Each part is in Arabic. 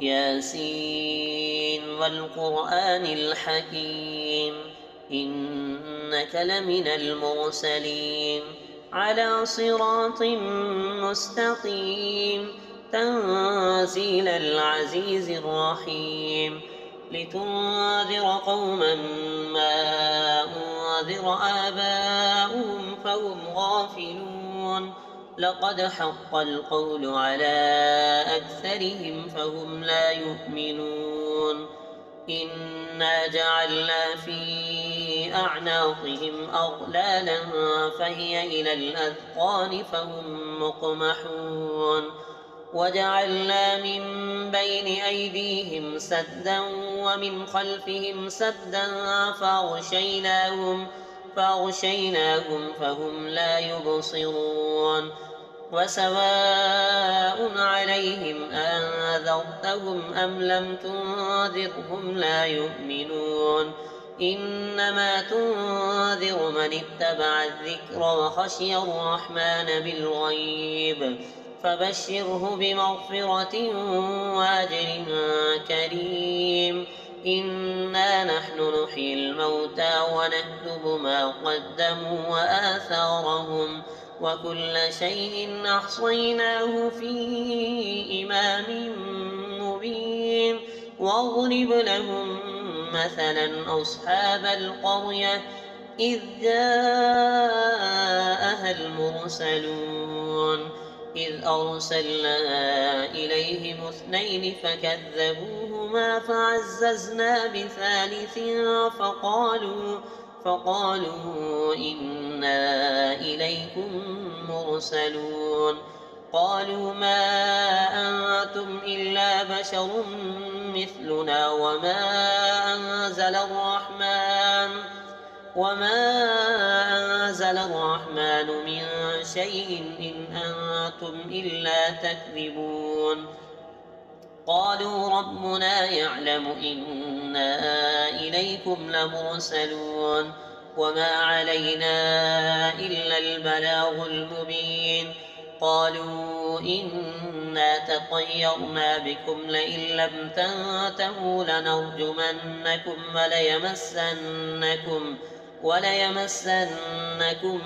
ياسين والقرآن الحكيم إنك لمن المرسلين على صراط مستقيم تنزيل العزيز الرحيم لتنذر قوما ما أنذر آباؤهم فهم غافلون لقد حق القول على أكثرهم فهم لا يؤمنون إنا جعلنا في أعناقهم أغلالا فهي إلى الأذقان فهم مقمحون وجعلنا من بين أيديهم سدا ومن خلفهم سدا فأغشيناهم فهم لا يبصرون وسواء عليهم أنذرتهم أم لم تنذرهم لا يؤمنون إنما تنذر من اتبع الذكر وخشي الرحمن بالغيب فبشره بمغفرة وأجر كريم إنا نحن نحيي الموتى ونكتب ما قدموا وآثارهم وكل شيء أحصيناه في إمام مبين واضرب لهم مثلا أصحاب القرية إذ جاءها المرسلون إذ أرسلنا إليهم اثنين فكذبوهما فعززنا بثالث فقالوا إنا إليكم مرسلون قالوا ما أنتم إلا بشر مثلنا وما أنزل الرحمن من شيء إن أنتم إلا تكذبون قالوا ربنا يعلم إنا إليكم لمرسلون وما علينا إلا البلاغ المبين قالوا إنا تطيرنا بكم لئن لم تنتهوا لنرجمنكم وليمسنكم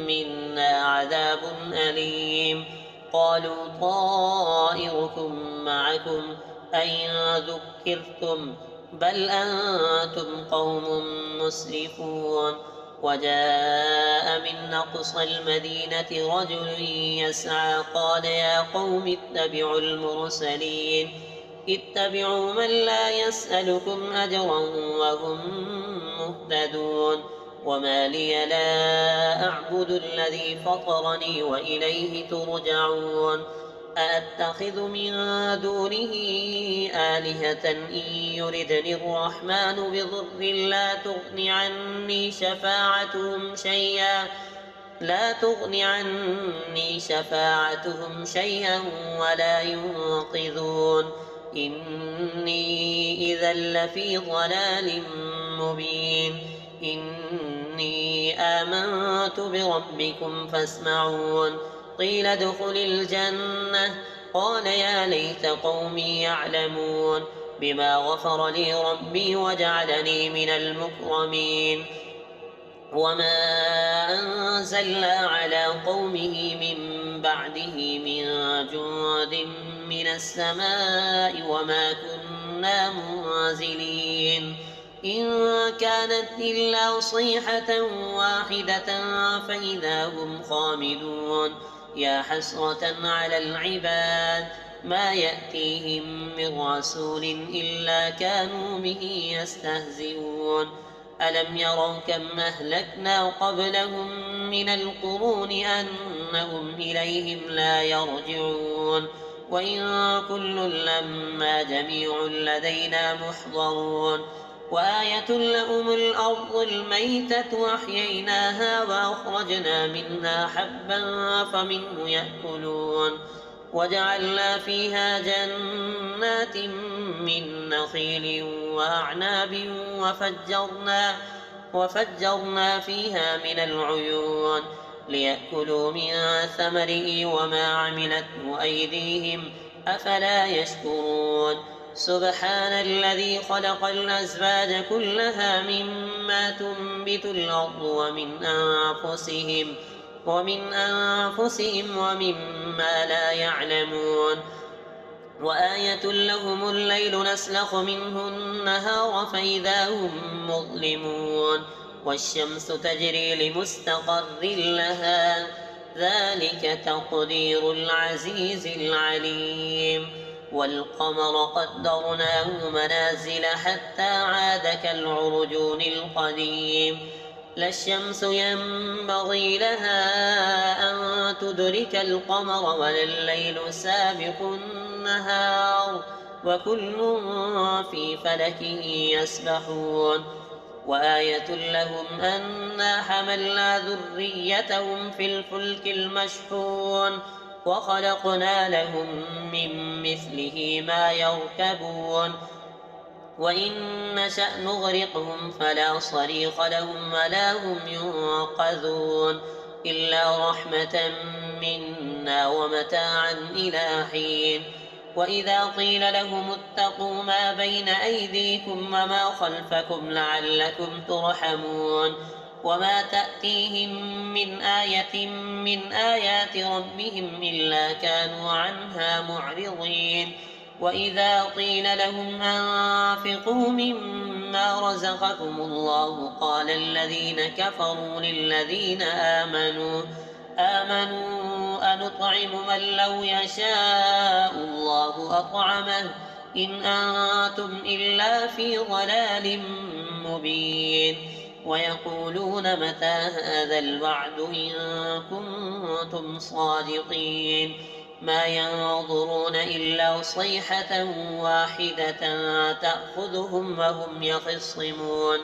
منا عذاب أليم قالوا طائركم معكم أئن ذكرتم بل أنتم قوم مسرفون وجاء من أقصى المدينة رجل يسعى قال يا قوم اتبعوا المرسلين اتبعوا من لا يسألكم أجرا وهم مهتدون وما لي لا أعبد الذي فطرني وإليه ترجعون أأتخذ من دونه آلهة إن يردني الرحمن بضر لا تغن عني شفاعتهم شيئا ولا ينقذون إني إذا لفي ضلال مبين إني آمنت بربكم فاسمعون قيل ادخل الجنة قال يا ليت قومي يعلمون بما غفر لي ربي وجعلني من المكرمين وما أنزلنا على قومه من بعده من جند من السماء وما كنا منزلين إن كانت إلا صيحة واحدة فإذا هم خامدون يا حسرة على العباد ما يأتيهم من رسول إلا كانوا به يستهزئون ألم يروا كم أهلكنا قبلهم من القرون أنهم إليهم لا يرجعون وإن كل لما جميع لدينا محضرون وآية لهم الأرض الميتة وأحييناها وأخرجنا منها حبا فمنه يأكلون وجعلنا فيها جنات من نخيل وأعناب وفجرنا فيها من العيون ليأكلوا من ثمره وما عملته أيديهم أفلا يشكرون سبحان الذي خلق الأزواج كلها مما تنبت الأرض ومن أنفسهم ومما لا يعلمون وآية لهم الليل نسلخ منه النهار فإذا هم مظلمون والشمس تجري لمستقر لها ذلك تقدير العزيز العليم والقمر قدرناه منازل حتى عاد كالعرجون القديم لا الشمس ينبغي لها أن تدرك القمر ولا الليل سابق النهار وكل في فلك يسبحون وآية لهم أنا حملنا ذريتهم في الفلك المشحون وخلقنا لهم من مثله ما يركبون وإن نشأ نغرقهم فلا صريخ لهم ولا هم ينقذون إلا رحمة منا ومتاعا إلى حين وإذا قيل لهم اتقوا ما بين أيديكم وما خلفكم لعلكم ترحمون وما تأتيهم من آية من آيات ربهم إلا كانوا عنها معرضين وإذا قيل لهم أنفقوا مما رزقكم الله قال الذين كفروا للذين آمنوا أنطعم من لو يشاء الله أطعمه إن أنتم إلا في ضلال مبين ويقولون متى هذا الوعد إن كنتم صادقين ما ينظرون إلا صيحة واحدة تأخذهم وهم يخصمون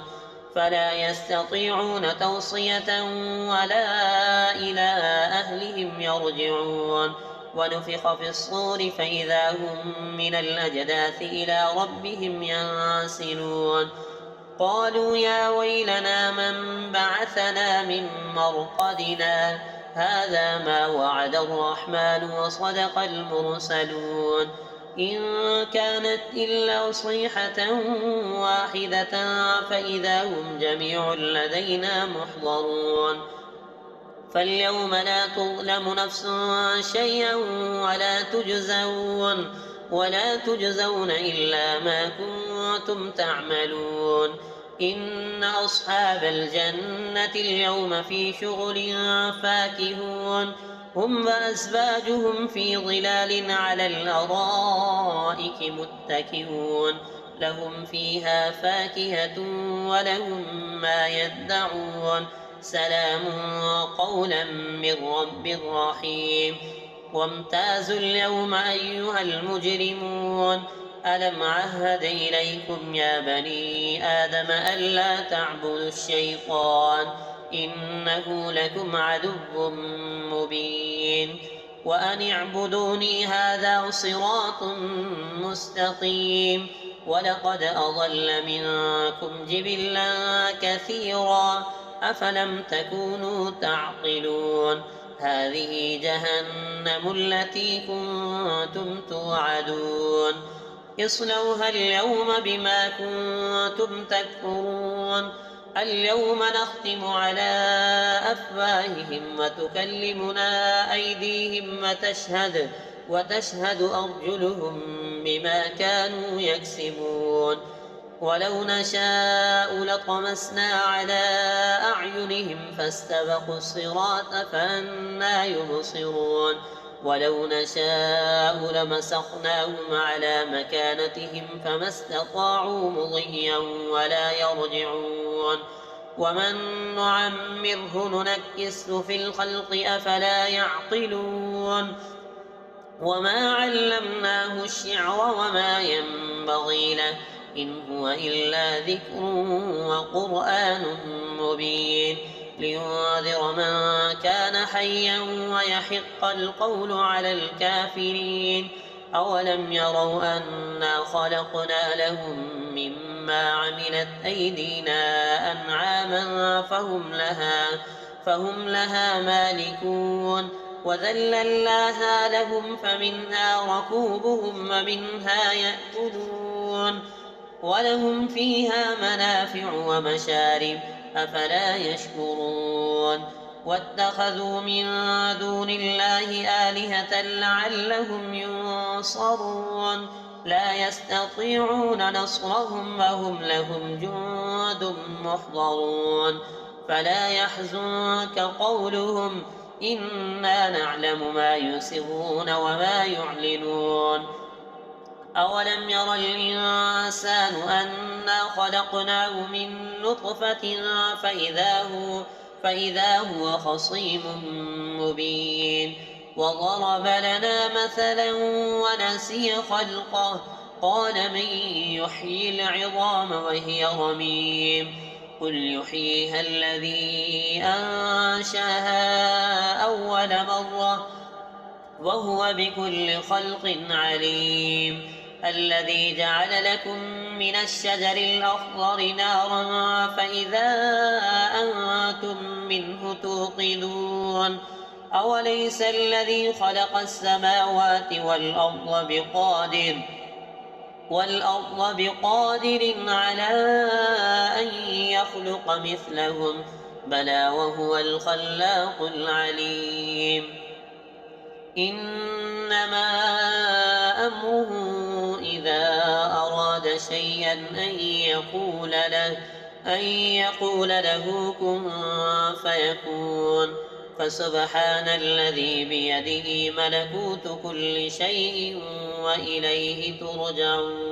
فلا يستطيعون توصية ولا إلى أهلهم يرجعون ونفخ في الصور فإذا هم من الأجداث إلى ربهم ينسلون قالوا يا ويلنا من بعثنا من مرقدنا هذا ما وعد الرحمن وصدق المرسلون إن كانت إلا صيحة واحدة فإذا هم جميع لدينا محضرون فاليوم لا تظلم نفس شيئا ولا تجزون إلا ما كنتم تعملون إن أصحاب الجنة اليوم في شغل فاكهون هم وأزواجهم في ظلال على الأرائك متكئون لهم فيها فاكهة ولهم ما يدعون سلام قولا من رب رحيم وامتازوا اليوم أيها المجرمون ألم عهد إليكم يا بني آدم ألا تعبدوا الشيطان إنه لكم عدو مبين وأن اعبدوني هذا صراط مستقيم ولقد أضل منكم جبلا كثيرا أفلم تكونوا تعقلون هذه جهنم التي كنتم توعدون اصلوها اليوم بما كنتم تكفرون اليوم نختم على أفواههم وتكلمنا أيديهم وتشهد أرجلهم بما كانوا يكسبون ولو نشاء لطمسنا على أعينهم فاستبقوا الصراط فأنى يبصرون ولو نشاء لمسخناهم على مكانتهم فما استطاعوا مضيا ولا يرجعون ومن نعمره ننكسه في الخلق أفلا يعقلون وما علمناه الشعر وما ينبغي له إن هو إلا ذكر وقرآن مبين لينذر من كان حيا ويحق القول على الكافرين أولم يروا أنا خلقنا لهم مما عملت أيدينا أنعاما فهم لها مالكون وذللناها لهم فمنها ركوبهم ومنها يأكلون ولهم فيها منافع ومشارب أفلا يشكرون واتخذوا من دون الله آلهة لعلهم ينصرون لا يستطيعون نصرهم وهم لهم جند محضرون فلا يحزنك قولهم إنا نعلم ما يسرون وما يعلنون أولم ير الإنسان أنا خلقناه من نطفة فإذا هو خصيم مبين وضرب لنا مثلا ونسي خلقه قال من يحيي العظام وهي رميم قل يحييها الذي أنشأها أول مرة وهو بكل خلق عليم الذي جعل لكم من الشجر الأخضر نارا فإذا أنتم منه توقدون أوليس الذي خلق السماوات والأرض بقادر على أن يخلق مثلهم بلى وهو الخلاق العليم إنما أمره إذا أراد شيئا أن يقول له كن فيكون فسبحان الذي بيده ملكوت كل شيء وإليه ترجعون